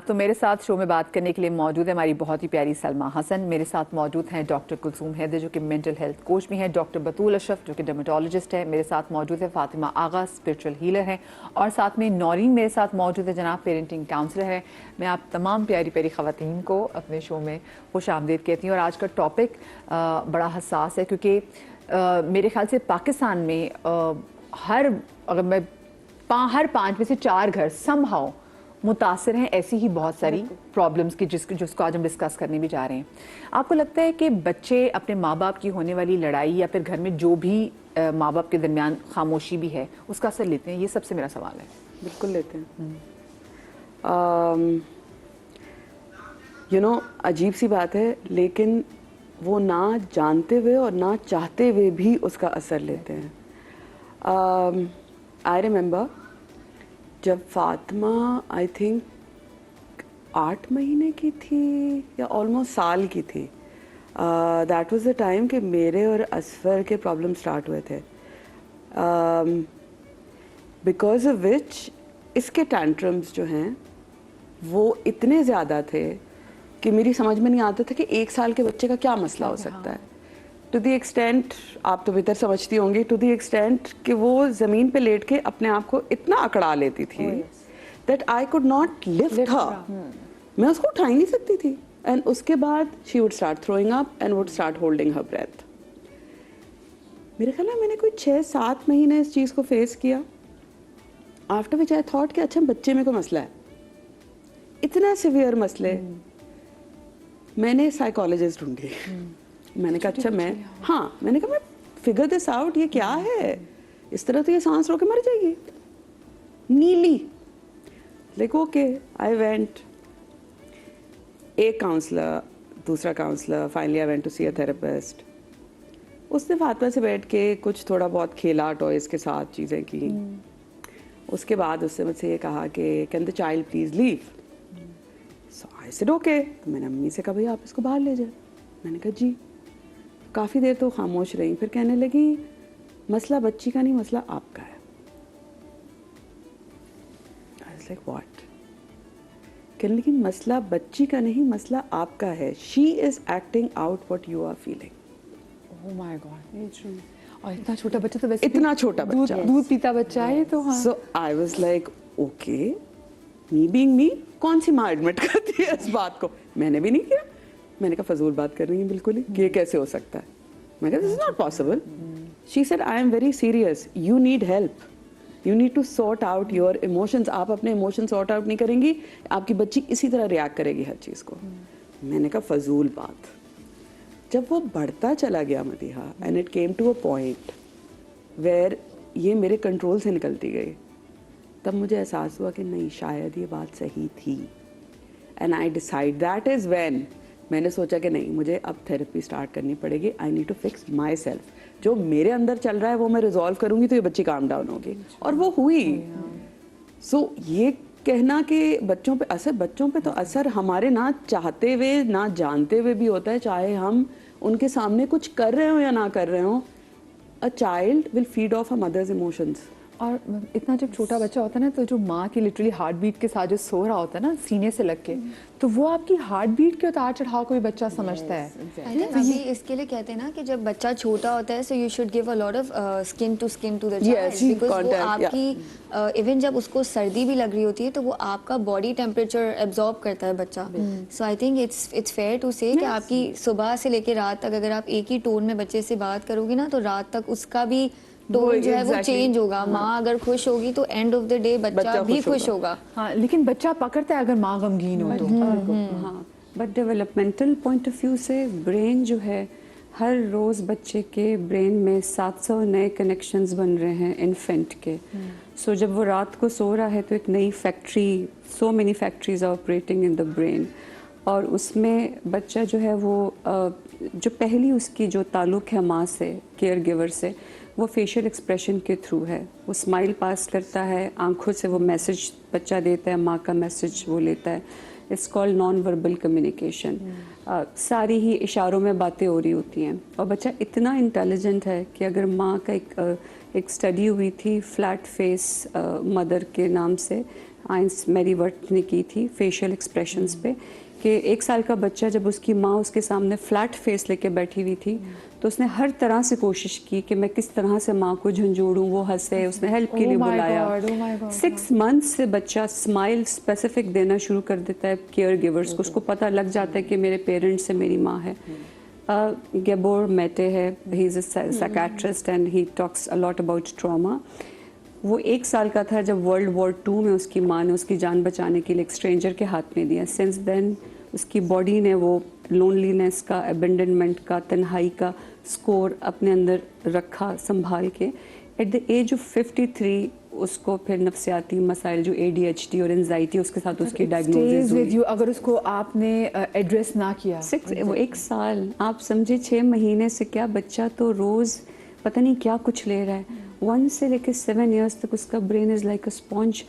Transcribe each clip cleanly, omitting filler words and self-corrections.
तो मेरे साथ शो में बात करने के लिए मौजूद है हमारी बहुत ही प्यारी सलमा हसन। मेरे साथ मौजूद हैं डॉक्टर कुलसूम हैदर जो कि मेंटल हेल्थ कोच भी हैं, डॉक्टर बतूल अशरफ जो कि डर्मेटोलॉजिस्ट है, मेरे साथ मौजूद है फातिमा आगा स्पिरिचुअल हीलर हैं, और साथ में नौरीन मेरे साथ मौजूद है जनाब पेरेंटिंग काउंसलर है। मैं आप तमाम प्यारी प्यारी ख़वातीन को अपने शो में खुश आमदीद कहती हूँ। और आज का टॉपिक बड़ा हसास है क्योंकि मेरे ख्याल से पाकिस्तान में हर 5 में से 4 घर समहाउ मुतासर हैं ऐसी ही बहुत सारी प्रॉब्लम्स की जिसको आज हम डिस्कस करने भी जा रहे हैं। आपको लगता है कि बच्चे अपने माँ बाप की होने वाली लड़ाई या फिर घर में जो भी माँ बाप के दरमियान खामोशी भी है उसका असर लेते हैं? ये सबसे मेरा सवाल है। बिल्कुल लेते हैं। अजीब सी बात है, लेकिन वो ना जानते हुए और ना चाहते हुए भी उसका असर लेते हैं। आई रिमेंबर जब फातिमा आई थिंक 8 महीने की थी या ऑलमोस्ट साल की थी, दैट वाज द टाइम कि मेरे और असफर के प्रॉब्लम स्टार्ट हुए थे, बिकॉज ऑफ विच इसके टैंट्रम्स जो हैं वो इतने ज़्यादा थे कि मेरी समझ में नहीं आता था कि 1 साल के बच्चे का क्या मसला हो सकता है। टू दी एक्सटेंट, आप तो बेहतर समझती होंगी, टू दी एक्सटेंट कि वो ज़मीन पे लेट के अपने आप को इतना अकड़ा लेती थी that I could not lift her. मैं उसको उठा ही नहीं सकती थी। एंड उसके बाद she would start throwing up and would start holding her breath. मेरे ख्याल में मैंने कोई 6-7 महीने इस चीज़ को फेस किया। आफ्टर विच आई थॉट कि अच्छा बच्चे में कोई मसला है, इतना सिवियर मसले। मैंने साइकोलॉजिस्ट ढूंढी। मैंने कहा अच्छा मैंने कहा मैं फिगर दिस आउट, ये क्या है? इस तरह तो ये सांस रोके मर जाएगी। नीली लाइक ओके, आई वेंट, एक काउंसलर, दूसरा counsellor, finally I went to see a therapist. उसने फातिमा से बैठ के कुछ थोड़ा बहुत खेला, टॉयज के साथ चीज़ें की। उसके बाद उससे मुझसे ये कहा कि can the child please leave. So I said okay. तो मैंने अम्मी से कहा भैया आप इसको बाहर ले जाए। मैंने कहा जी। काफ़ी देर तो खामोश रही, फिर कहने लगी मसला बच्ची का नहीं, मसला आपका है। I was like what? कहने लगी मसला बच्ची का नहीं, मसला आपका है। She is acting out what you are feeling. Oh my God, ये ट्रू। और इतना छोटा बच्चा तो वैसे इतना छोटा बच्चा, दूध पीता बच्चा है तो हाँ। So I was like okay, me being me, कौन सी माँ एडमिट करती है इस बात को? मैंने भी नहीं किया। मैंने कहा फजूल बात कर रही है बिल्कुल ही, कि ये कैसे हो सकता है? मैं कहा this is not possible. She said I am very serious, you need help, you need to sort out your emotions. आप अपने इमोशंस सॉर्ट आउट नहीं करेंगी, आपकी बच्ची इसी तरह रिएक्ट करेगी हर चीज़ को। मैंने कहा फजूल बात। जब वो बढ़ता चला गया Madiha, and it came to a point where ये मेरे कंट्रोल से निकलती गई, तब मुझे एहसास हुआ कि नहीं, शायद ये बात सही थी। And I decide, that is when मैंने सोचा कि नहीं, मुझे अब थेरेपी स्टार्ट करनी पड़ेगी। I need to fix myself. जो मेरे अंदर चल रहा है वो मैं रिजॉल्व करूंगी तो ये बच्ची काम डाउन होगी, और वो हुई। सो ये कहना कि बच्चों पे तो असर हमारे ना चाहते हुए ना जानते हुए भी होता है, चाहे हम उनके सामने कुछ कर रहे हो या ना कर रहे हो। A child will feed off a mother's emotions. और इतना जब छोटा बच्चा होता है ना, तो जो माँ की लिटरली हार्ट बीट के साथ जो सो रहा होता है ना सीने से लग के, तो वो आपकी हार्ट बीट के उतार चढ़ाव को भी बच्चा समझता है। आई थिंक अभी इसके लिए कहते हैं ना कि जब बच्चा छोटा होता है, so you should give a lot of skin to the child, because वो आपकी इवन जब उसको सर्दी भी लग रही होती है तो वो आपका बॉडी टेम्परेचर एब्जॉर्ब करता है बच्चा। So I think it's fair to say कि आपकी सुबह से लेकर रात तक अगर आप एक ही टोन में बच्चे से बात करोगी ना, तो रात तक उसका भी टोन जो है वो चेंज होगा। माँ अगर खुश होगी तो एंड ऑफ द डे बच्चा भी खुश होगा। हाँ, लेकिन बच्चा पकड़ता है अगर माँ गमगीन हो तो। हाँ, but developmental point of view से ब्रेन जो है, हर रोज़ बच्चे के ब्रेन में 700 नए कनेक्शंस बन रहे हैं इन्फेंट के। सो जब वो रात को सो रहा है तो एक नई factory, so many factories are operating in the brain, और उसमें बच्चा जो है वो जो पहली उसकी जो ताल्लुक़ है माँ से, केयर गिवर से, वो फेशियल एक्सप्रेशन के थ्रू है। वो स्माइल पास करता है, आंखों से वो मैसेज बच्चा देता है, माँ का मैसेज वो लेता है। It's called non verbal communication. सारी ही इशारों में बातें हो रही होती हैं, और बच्चा इतना इंटेलिजेंट है कि अगर माँ का एक स्टडी हुई थी फ्लैट फेस मदर के नाम से, आइंस मेरीवर्थ ने की थी फेशियल एक्सप्रेशंस पे, कि 1 साल का बच्चा जब उसकी माँ उसके सामने फ्लैट फेस लेके बैठी हुई थी तो उसने हर तरह से कोशिश की कि मैं किस तरह से माँ को झंझोड़ूं, वो हंसे, उसने हेल्प के लिए बुलाया। 6 मंथ्स से बच्चा स्माइल स्पेसिफिक देना शुरू कर देता है केयर गिवर्स को, उसको पता लग जाता है कि मेरे पेरेंट्स से मेरी माँ है। गेबोर मेटे है, he is a psychiatrist and he talks a lot about trauma. वो 1 साल का था जब वर्ल्ड वॉर 2 में उसकी माँ ने उसकी जान बचाने के लिए एक स्ट्रेंजर के हाथ में दिया। सिंस देन उसकी बॉडी ने वो लोनलीनेस का, अबेंडनमेंट का, तन्हाई का स्कोर अपने अंदर रखा संभाल के। एट द एज ऑफ 53 उसको फिर नफ्सियाती मसाइल जो ADHD और एंजाइटी उसके साथ उसकी डायग्नोसिस हुई। अगर उसको आपने एड्रेस ना किया, वो 1 साल, आप समझे 6 महीने से क्या, बच्चा तो रोज़ पता नहीं क्या कुछ ले रहा है। 1 से लेकर 7 इयर्स तक उसका brain is like a sponge.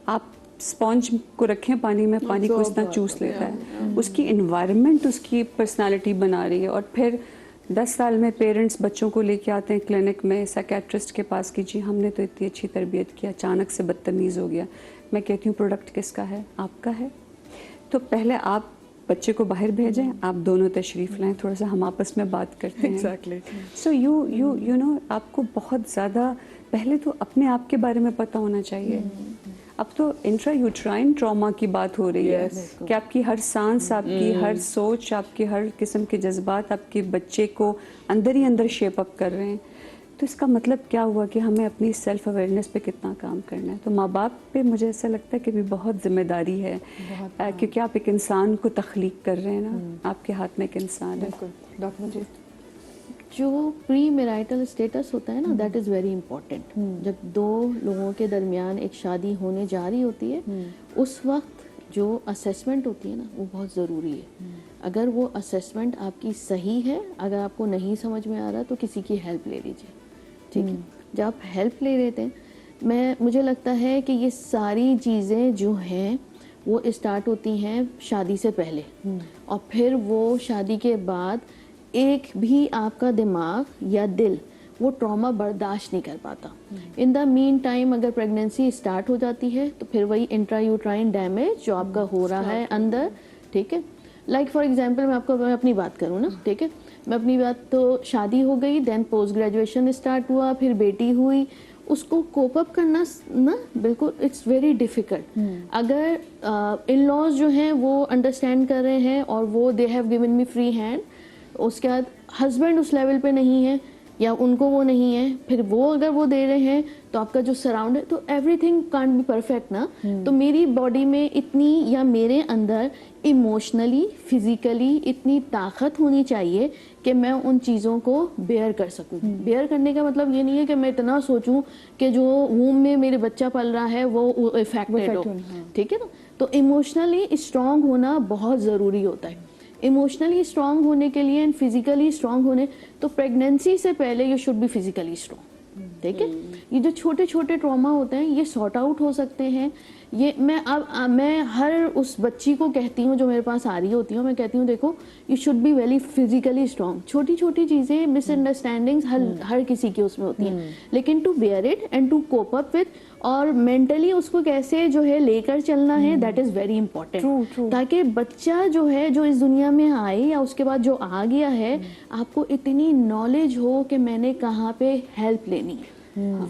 आप स्पॉन्ज को रखें पानी में, पानी को इतना चूस लेता है। उसकी इन्वायरमेंट उसकी पर्सनालिटी बना रही है। और फिर 10 साल में पेरेंट्स बच्चों को लेके आते हैं क्लिनिक में साइकियाट्रिस्ट के पास कि जी हमने तो इतनी अच्छी तरबियत की, अचानक से बदतमीज़ हो गया। मैं कहती हूँ प्रोडक्ट किसका है? आपका है। तो पहले आप बच्चे को बाहर भेजें, आप दोनों तशरीफ़ लाएं, थोड़ा सा हम आपस में बात करते हैं। एग्जैक्टली। सो यू नो आपको बहुत ज़्यादा पहले तो अपने आप के बारे में पता होना चाहिए। अब तो इंट्रा यूट्राइन ट्रॉमा की बात हो रही है कि आपकी हर सांस, आपकी हर सोच, आपके हर किस्म के जज्बात आपके बच्चे को अंदर ही अंदर शेप अप कर रहे हैं। तो इसका मतलब क्या हुआ कि हमें अपनी सेल्फ अवेयरनेस पे कितना काम करना है। तो माँ बाप पे मुझे ऐसा लगता है कि भी बहुत जिम्मेदारी है, क्योंकि आप एक इंसान को तख्लीक कर रहे हैं ना, आपके हाथ में एक इंसान है। डॉक्टर मजीद, जो प्री मैरिटल स्टेटस होता है ना, दैट इज़ वेरी इम्पोर्टेंट। जब 2 लोगों के दरमियान एक शादी होने जा रही होती है, उस वक्त जो असेसमेंट होती है ना, वो बहुत ज़रूरी है। अगर वो असेसमेंट आपकी सही है, अगर आपको नहीं समझ में आ रहा तो किसी की हेल्प ले लीजिए, ठीक है। जब आप हेल्प ले लेते हैं, मुझे लगता है कि ये सारी चीज़ें जो हैं वो स्टार्ट होती हैं शादी से पहले, और फिर वो शादी के बाद एक भी आपका दिमाग या दिल वो ट्रॉमा बर्दाश्त नहीं कर पाता। इन द मीन टाइम अगर प्रेगनेंसी स्टार्ट हो जाती है तो फिर वही इंट्रायूट्राइन डैमेज जो आपका हो रहा है अंदर, ठीक है। लाइक फॉर एग्जांपल मैं अपनी बात करूँ ना, ठीक है, मैं अपनी बात, तो शादी हो गई, देन पोस्ट ग्रेजुएशन स्टार्ट हुआ, फिर बेटी हुई, उसको कोप अप करना ना बिल्कुल इट्स वेरी डिफ़िकल्ट। अगर इन लॉज जो हैं वो अंडरस्टैंड कर रहे हैं और वो they have given me free hand, उसके बाद हस्बैंड उस लेवल पे नहीं है या उनको वो नहीं है, फिर वो अगर वो दे रहे हैं तो आपका जो सराउंड है, तो एवरीथिंग कांट बी परफेक्ट ना। तो मेरी बॉडी में इतनी, या मेरे अंदर इमोशनली फिजिकली इतनी ताकत होनी चाहिए कि मैं उन चीज़ों को बेयर कर सकूं। बेयर करने का मतलब ये नहीं है कि मैं इतना सोचूं कि जो वूम में मेरे बच्चा पल रहा है वो इफेक्टेड हो, ठीक है ना। तो इमोशनली स्ट्रांग होना बहुत ज़रूरी होता है। इमोशनली स्ट्रांग होने के लिए एंड फिजिकली स्ट्रांग होने, तो प्रेगनेंसी से पहले you should be physically strong, ठीक है। ये जो छोटे छोटे ट्रॉमा होते हैं ये सॉर्ट आउट हो सकते हैं। ये मैं हर उस बच्ची को कहती हूँ जो मेरे पास आ रही होती हूँ, मैं कहती हूँ देखो you should be very physically strong. छोटी छोटी चीज़ें, मिसअंडरस्टैंडिंग्स हर किसी की उसमें होती हैं, लेकिन to bear it and to cope up with, और मेंटली उसको कैसे जो है लेकर चलना है, दैट इज़ वेरी इंपॉर्टेंट। ताकि बच्चा जो है जो इस दुनिया में आए या उसके बाद जो आ गया है, आपको इतनी नॉलेज हो कि मैंने कहाँ पे हेल्प लेनी है।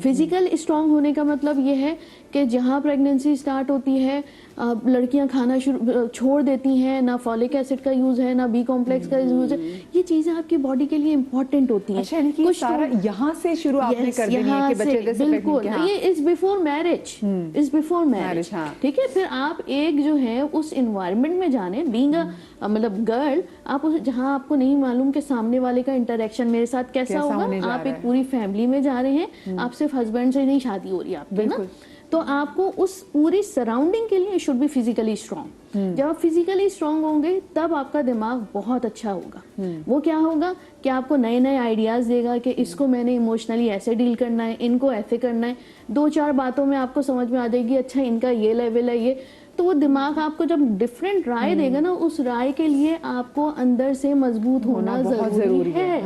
फिजिकल स्ट्रांग होने का मतलब ये है कि जहाँ प्रेगनेंसी स्टार्ट होती है लड़कियां खाना छोड़ देती हैं, ना फॉलिक एसिड का यूज़ है, ना बी कॉम्प्लेक्स का यूज़ है। ये चीज़ें आपकी बॉडी के लिए इम्पोर्टेंट होती हैं। अच्छा, कुछ सारा यहाँ से शुरू आपने कर देनी है कि बच्चे से बिल्कुल, ये is before marriage, is before marriage, ठीक है। फिर आप एक जो है उस इन्वायरमेंट में जाने, बीइंग मतलब गर्ल, आप उस जहाँ आपको नहीं मालूम कि सामने वाले का इंटरेक्शन मेरे साथ कैसा होगा। आप एक पूरी फैमिली में जा रहे हैं, आप सिर्फ हस्बैंड से नहीं शादी हो रही है आपकी ना, तो आपको उस पूरी सराउंडिंग के लिए शुड बी फिजिकली स्ट्रांग। जब आप फिजिकली स्ट्रांग होंगे तब आपका दिमाग बहुत अच्छा होगा। वो क्या होगा कि आपको नए नए आइडियाज देगा कि इसको मैंने इमोशनली ऐसे डील करना है, इनको ऐसे करना है। 2-4 बातों में आपको समझ में आ जाएगी, अच्छा इनका ये लेवल है ये। तो वो दिमाग आपको जब डिफरेंट राय देगा ना, उस राय के लिए आपको अंदर से मजबूत होना जरूरी है।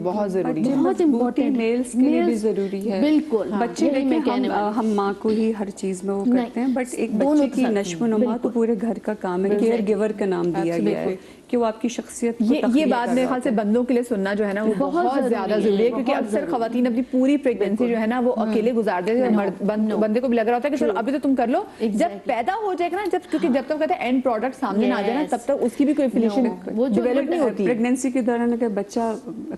बहुत जरूरी है। बहुत इम्पोर्टेंट मेल्स के लिए भी जरूरी है। बिल्कुल, बच्चे यही मैं कहने देखिए वाली हम माँ को ही हर चीज में वो नहीं, करते हैं, बट एक दोनों बच्चे के की साथ नश्वनुमा तो पूरे घर का काम है। केयर गिवर का नाम दिया गया है कि वो आपकी शख्सियत को ये तख्लीक बात मेरे ख्याल से बंदों के लिए सुनना जो है ना वो बहुत ज्यादा जरूरी है, क्योंकि अक्सर खवातीन अपनी पूरी प्रेगनेंसी जो है ना वो अकेले गुजार देते हैं। बंदे को भी लग रहा होता है कि चलो अभी तो तुम कर लो, जब पैदा हो जाएगा ना, जब क्योंकि जब तक कहते हैं एंड प्रोडक्ट सामने ना आ जाए ना, तब तक उसकी भी कोई फिनिशिंग वो जो डेवलप नहीं होती। प्रेगनेंसी के दौरान अगर बच्चा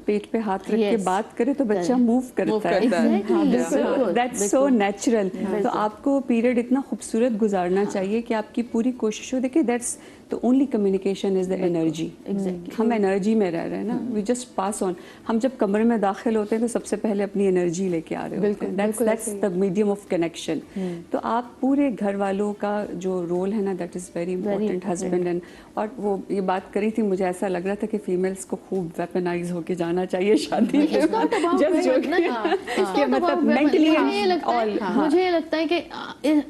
पेट पे हाथ रख के बात करे तो बच्चा मूव करता है। That's so natural. तो आपको पीरियड इतना खूबसूरत गुजारना चाहिए कि आपकी पूरी कोशिश हो। देखिए that's the only communication is the energy. हम एनर्जी में रह रहे हैं ना, वी जस्ट पास ऑन। हम जब कमरे में दाखिल होते हैं तो सबसे पहले अपनी एनर्जी लेके आ रहे होते हैं। That's the medium of connection. तो आप पूरे घर वालों का जो रोल है ना, that is very important. Husband and, और वो ये बात करी थी, मुझे ऐसा लग रहा था कि फीमेल्स को खूब वेपनाइज होके जाना चाहिए शादी में। मतलब मेंटली मुझे ये लगता है कि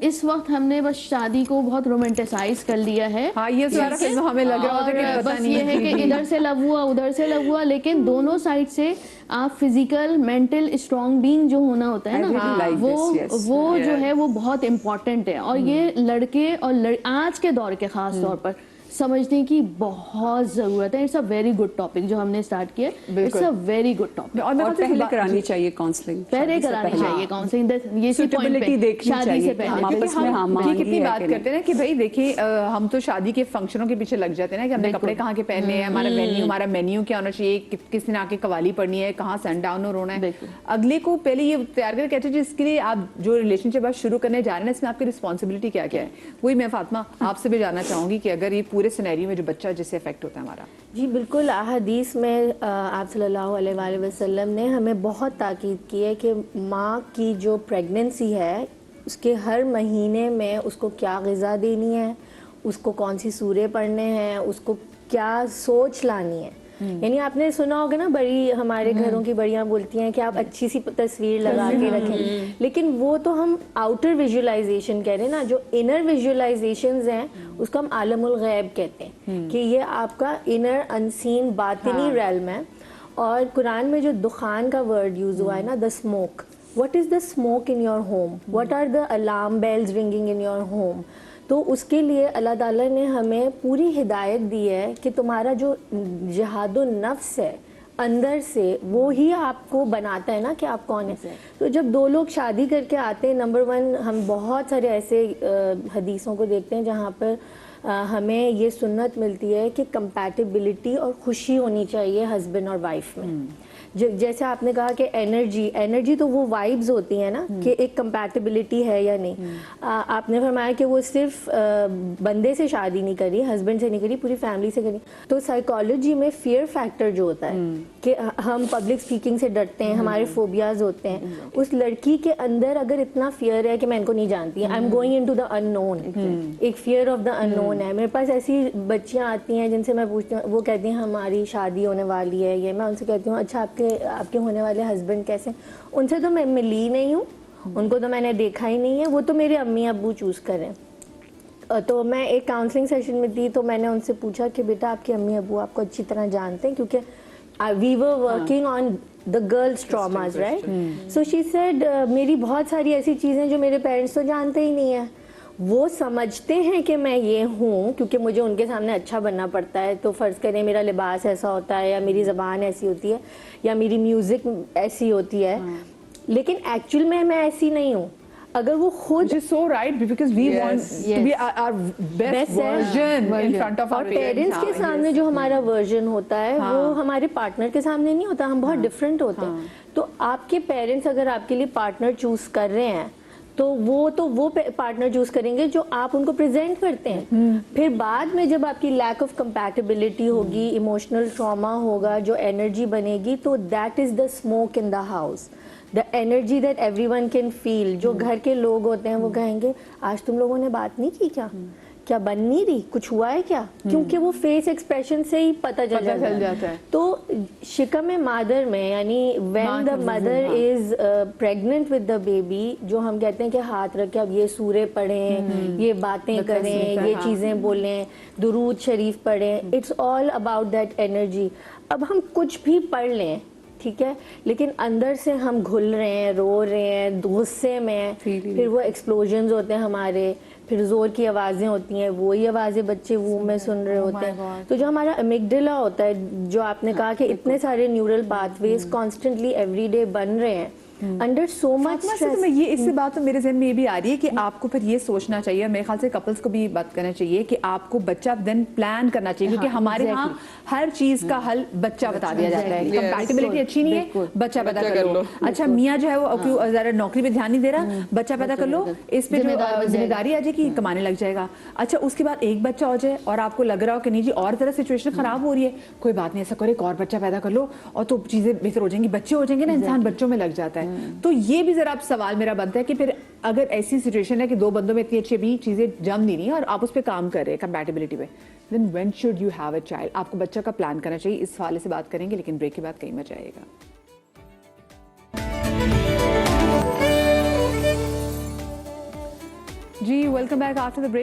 इस वक्त हमने बस शादी को बहुत रोमांटिसाइज कर लिया है। हाँ, ये सारा फिल्म हमें लग रहा होता है कि पता बस नहीं ये है कि इधर से लव हुआ उधर से लव हुआ, लेकिन दोनों साइड से आप फिजिकल मेंटल स्ट्रॉन्ग बीइंग जो होना होता है ना, वो जो है वो बहुत इम्पोर्टेंट है। और ये लड़के और आज के दौर के खास तौर पर समझने की बहुत जरूरत है। It's a very good topic जो हमने स्टार्ट किया। It's a very good topic. और पहले करानी चाहिए काउंसलिंग, पहले करानी चाहिए काउंसलिंग। ये सुटेबिलिटी देखनी शादी से पहले। आपस में हम कितनी बात करते हैं ना कि भाई देखिए हम तो शादी के फंक्शनों के पीछे लग जाते हैं ना कि हमने कपड़े कहाँ के पहनने हैं, हमारा मेन्यू क्या होना चाहिए, किस दिन आके कवाली पढ़नी है, कहाँ सनडाउन और होना है। अगले को पहले ये तैयार करके कहते हैं जिसके लिए आप जो रिलेशनशिप आप शुरू करने जा रहे हैं इसमें आपकी रिस्पॉन्सिबिलिटी क्या क्या है। वही मैं फातिमा आपसे भी जानना चाहूंगी कि अगर ये पूरे सिनेरियो में जो बच्चा जिससे इफेक्ट होता है हमारा। जी बिल्कुल, हदीस में आप सल्लल्लाहु अलैहि वसल्लम ने हमें बहुत ताकीद की है कि माँ की जो प्रेगनेंसी है उसके हर महीने में उसको क्या ग़िज़ा देनी है, उसको कौन सी सूरे पढ़ने हैं, उसको क्या सोच लानी है। यानी आपने सुना होगा ना, बड़ी हमारे घरों की बड़ियाँ बोलती हैं कि आप अच्छी सी तस्वीर लगा के रखें, लेकिन वो तो हम आउटर विजुअलाइजेशन कह रहे हैं ना, जो इनर विजुअलाइजेशंस हैं उसको हम आलमुल गैब कहते हैं कि ये आपका इनर अनसीन बातिनी रेल्म है। और कुरान में जो दुखान का वर्ड यूज हुआ है ना, the smoke, what is the smoke in your home, what are the alarm bells ringing in your home. तो उसके लिए अल्लाह ताला ने हमें पूरी हिदायत दी है कि तुम्हारा जो जिहादुन नफ्स है अंदर से, वो ही आपको बनाता है ना कि आप कौन है। तो जब दो लोग शादी करके आते हैं, नंबर वन हम बहुत सारे ऐसे हदीसों को देखते हैं जहाँ पर हमें ये सुन्नत मिलती है कि कंपैटिबिलिटी और खुशी होनी चाहिए हस्बैंड और वाइफ में। जैसे आपने कहा कि एनर्जी तो वो वाइब्स होती हैं ना कि एक कंपैटिबिलिटी है या नहीं। आपने फरमाया कि वो सिर्फ बंदे से शादी नहीं करी, हस्बैंड से नहीं करी, पूरी फैमिली से करी। तो साइकोलॉजी में फियर फैक्टर जो होता है कि हम पब्लिक स्पीकिंग से डरते हैं, हमारे फोबियाज होते हैं, उस लड़की के अंदर अगर इतना फियर है कि मैं इनको नहीं जानती, I am going into the unknown, एक फियर ऑफ द अननोन है। मेरे पास ऐसी बच्चियां आती हैं जिनसे मैं पूछती हूँ, वो कहती हैं हमारी शादी होने वाली है, ये मैं उनसे कहती हूँ अच्छा आपके होने वाले हस्बैंड कैसे। उनसे तो मैं मिली नहीं हूँ, उनको तो मैंने देखा ही नहीं है, वो तो मेरे अम्मी अब्बू चूज करें। तो मैं एक काउंसलिंग सेशन में थी, तो मैंने उनसे पूछा कि बेटा आपके अम्मी अब्बू आपको अच्छी तरह जानते हैं, क्योंकि we were working on the girls traumas, right. So she said मेरी बहुत सारी ऐसी चीज़ें जो मेरे पेरेंट्स तो जानते ही नहीं है। वो समझते हैं कि मैं ये हूँ क्योंकि मुझे उनके सामने अच्छा बनना पड़ता है। तो फ़र्ज़ करें मेरा लिबास ऐसा होता है, या मेरी ज़बान ऐसी होती है, या मेरी म्यूज़िक ऐसी होती है, लेकिन एक्चुअल में मैं ऐसी नहीं हूँ। अगर वो खुद सो right, because we want to be our best version in front of our parents के सामने जो हमारा वर्जन होता है वो हमारे पार्टनर के सामने नहीं होता, हम बहुत डिफरेंट होते हैं। तो आपके पेरेंट्स अगर आपके लिए पार्टनर चूज कर रहे हैं तो वो पार्टनर चूज करेंगे जो आप उनको प्रेजेंट करते हैं। फिर बाद में जब आपकी लैक ऑफ कंपैटिबिलिटी होगी, इमोशनल ट्रॉमा होगा, जो एनर्जी बनेगी, तो that is the smoke in the house, the energy that everyone can feel. जो घर के लोग होते हैं वो कहेंगे आज तुम लोगों ने बात नहीं की क्या बन नहीं रही, कुछ हुआ है क्या, क्योंकि वो फेस एक्सप्रेशन से ही पता चल जाता है। तो शिकम मादर में, यानी when the mother is pregnant with the baby, जो हम कहते हैं कि हाथ रख के अब ये सूरे पढ़ें, ये बातें करें, ये चीज़ें बोलें, दुरूद शरीफ पढ़ें, it's all about that energy. अब हम कुछ भी पढ़ लें, ठीक है, लेकिन अंदर से हम घुल रहे हैं, रो रहे हैं, गुस्से में, फिर वो एक्सप्लोजन्स होते हैं हमारे, फिर जोर की आवाज़ें होती हैं, वही आवाज़ें बच्चे वूम में सुन रहे होते हैं। तो जो हमारा अमिगडाला होता है, जो आपने कहा कि इतने सारे न्यूरल पाथवेज कॉन्स्टेंटली एवरीडे बन रहे हैं अंडर सो मच तो मैं ये इससे बात तो मेरे जहन में ये भी आ रही है कि आपको फिर ये सोचना चाहिए, मेरे ख्याल से कपल्स को भी बात करना चाहिए कि आपको बच्चा देन प्लान करना चाहिए, क्योंकि हमारे यहाँ हर चीज का हल बच्चा बता दिया जाता है। कंपैटिबिलिटी अच्छी नहीं है, बच्चा पैदा कर लो। अच्छा मियाँ जो है वो क्यों जरा नौकरी पे ध्यान नहीं दे रहा, बच्चा पैदा कर लो, इस पे जो जिम्मेदारी आ जाएगी, कमाने लग जाएगा। अच्छा उसके बाद एक बच्चा हो जाए और आपको लग रहा हो कि नहीं जी और तरह सिचुएशन खराब हो रही है, कोई बात नहीं, ऐसा करो एक और बच्चा पैदा कर लो और तो चीजें बेहतर हो जाएंगी, बच्चे हो जाएंगे ना, इंसान बच्चों में लग जाता है। तो ये भी जरा सवाल मेरा बनता है कि फिर अगर ऐसी सिचुएशन है कि दो बंदों में इतनी अच्छी भी चीजें जम नहीं रही और आप उस पर काम कर रहे हैं कंपैटिबिलिटी पे, then when should you have a child? आपको बच्चा का प्लान करना चाहिए। इस हवाले से बात करेंगे, लेकिन ब्रेक के बाद कहीं मजा आएगा। जी welcome back after the break.